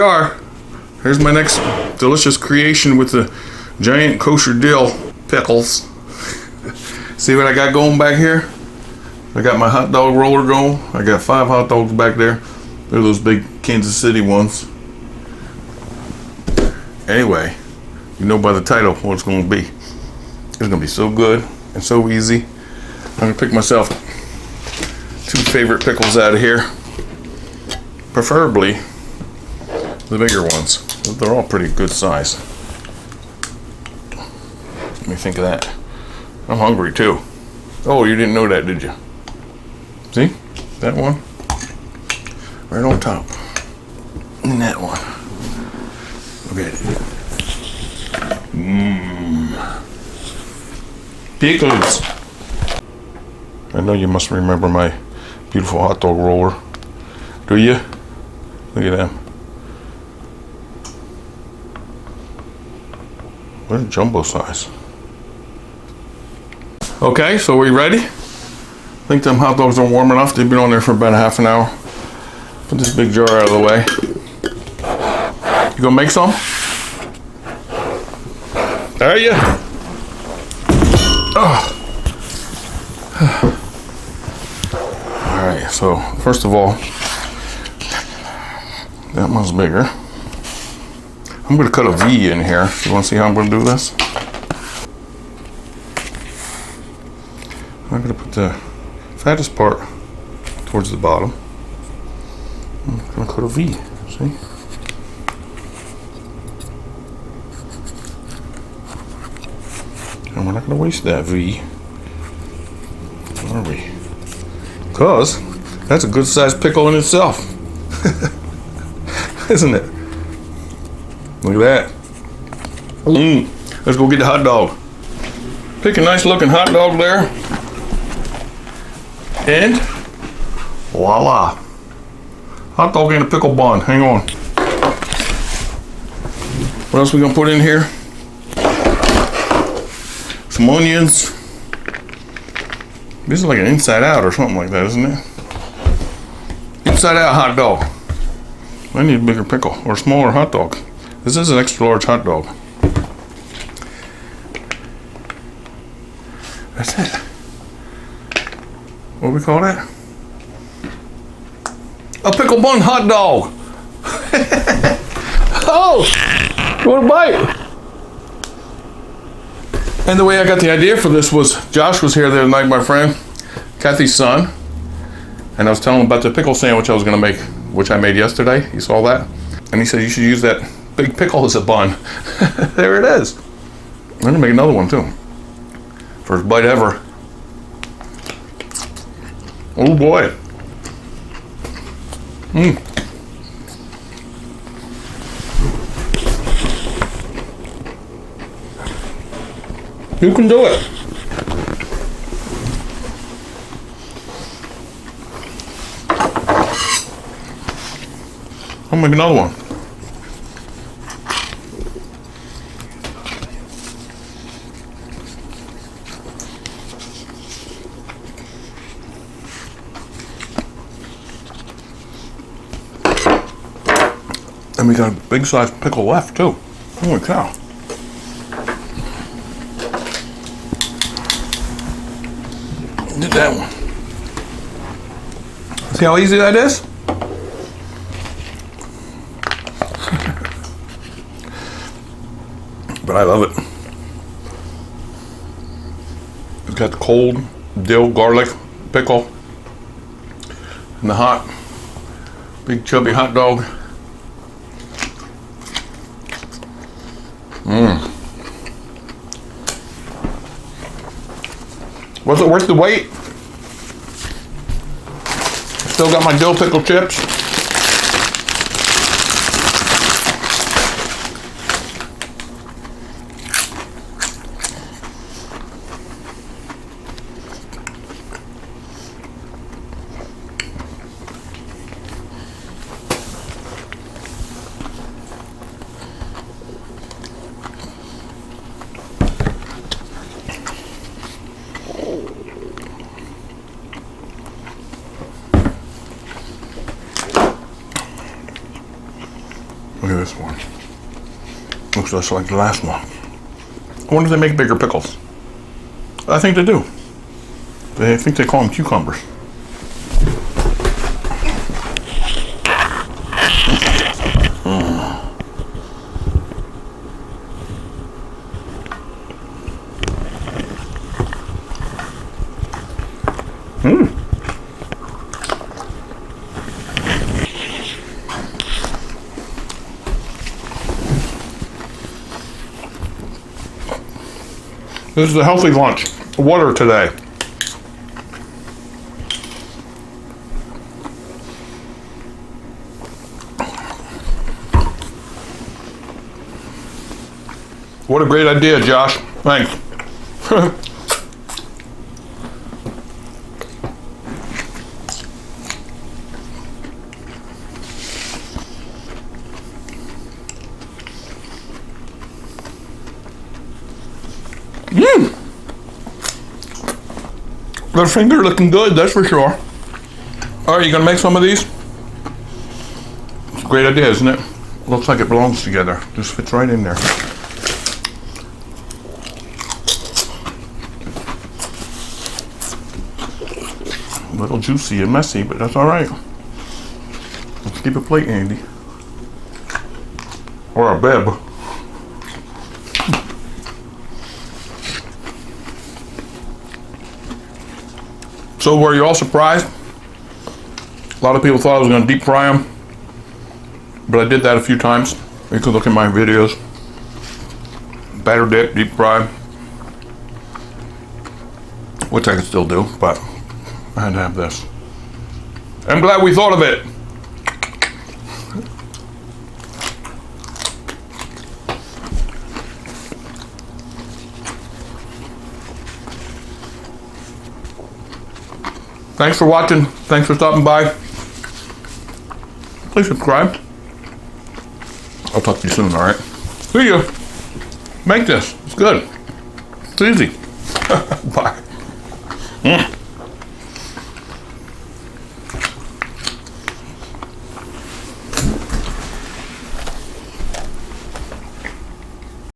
are. Here's my next delicious creation with the giant kosher dill pickles. See what I got going back here? I got my hot dog roller going. I got 5 hot dogs back there. They're those big Kansas City ones. Anyway, you know by the title what it's going to be. It's going to be so good and so easy. I'm going to pick myself 2 favorite pickles out of here. Preferably the bigger ones. They're all pretty good size. Let me think of that. I'm hungry too. Oh, you didn't know that, did you? See? That one? Right on top. And that one. Look at it. Pickles. I know you must remember my beautiful hot dog roller. Do you? Look at them. What a jumbo size. Okay, so we ready? I think them hot dogs are warm enough. They've been on there for about a half an hour. Put this big jar out of the way. You gonna make some? Are you? Oh. Alright, so first of all, that one's bigger. I'm gonna cut a V in here. You wanna see how I'm gonna do this? I'm gonna put the fattest part towards the bottom. I'm gonna cut a V, see? And we're not gonna waste that V, are we? Because that's a good sized pickle in itself. Isn't it? Look at that. Let's go get the hot dog. Pick a nice looking hot dog there. And voila. Hot dog and a pickle bun. Hang on. What else we gonna put in here? Some onions. This is like an inside out or something like that, isn't it? Inside out hot dog. I need a bigger pickle or a smaller hot dog. This is an extra large hot dog. That's it. What do we call that? A pickle bun hot dog. Oh, you want a bite? And the way I got the idea for this was Josh was here the other night, my friend, Kathy's son, and I was telling him about the pickle sandwich I was gonna make, which I made yesterday. You saw that? And he said you should use that big pickle as a bun. There it is. I'm gonna make another one too. First bite ever. Oh boy. You can do it. I'll make another one. And we got a big size pickle left too. Holy cow. Did that one. See how easy that is? But I love it. It's got the cold dill garlic pickle and the hot big chubby hot dog. Was it worth the wait? Still got my dill pickle chips. Look at this one. Looks just like the last one. I wonder if they make bigger pickles. I think they do. I think they call them cucumbers. This is a healthy lunch. Water today. What a great idea, Josh. Thanks. The finger looking good, that's for sure. All right, you gonna make some of these? It's a great idea, isn't it? Looks like it belongs together. Just fits right in there. A little juicy and messy, but that's all right. Let's keep a plate handy. Or a bib. So were you all surprised? A lot of people thought I was going to deep fry them, but I did that a few times. You can look at my videos. Batter dip, deep fry, which I can still do, but I had to have this. I'm glad we thought of it. Thanks for watching. Thanks for stopping by. Please subscribe. I'll talk to you soon, all right? See you. Make this. It's good. It's easy. Bye.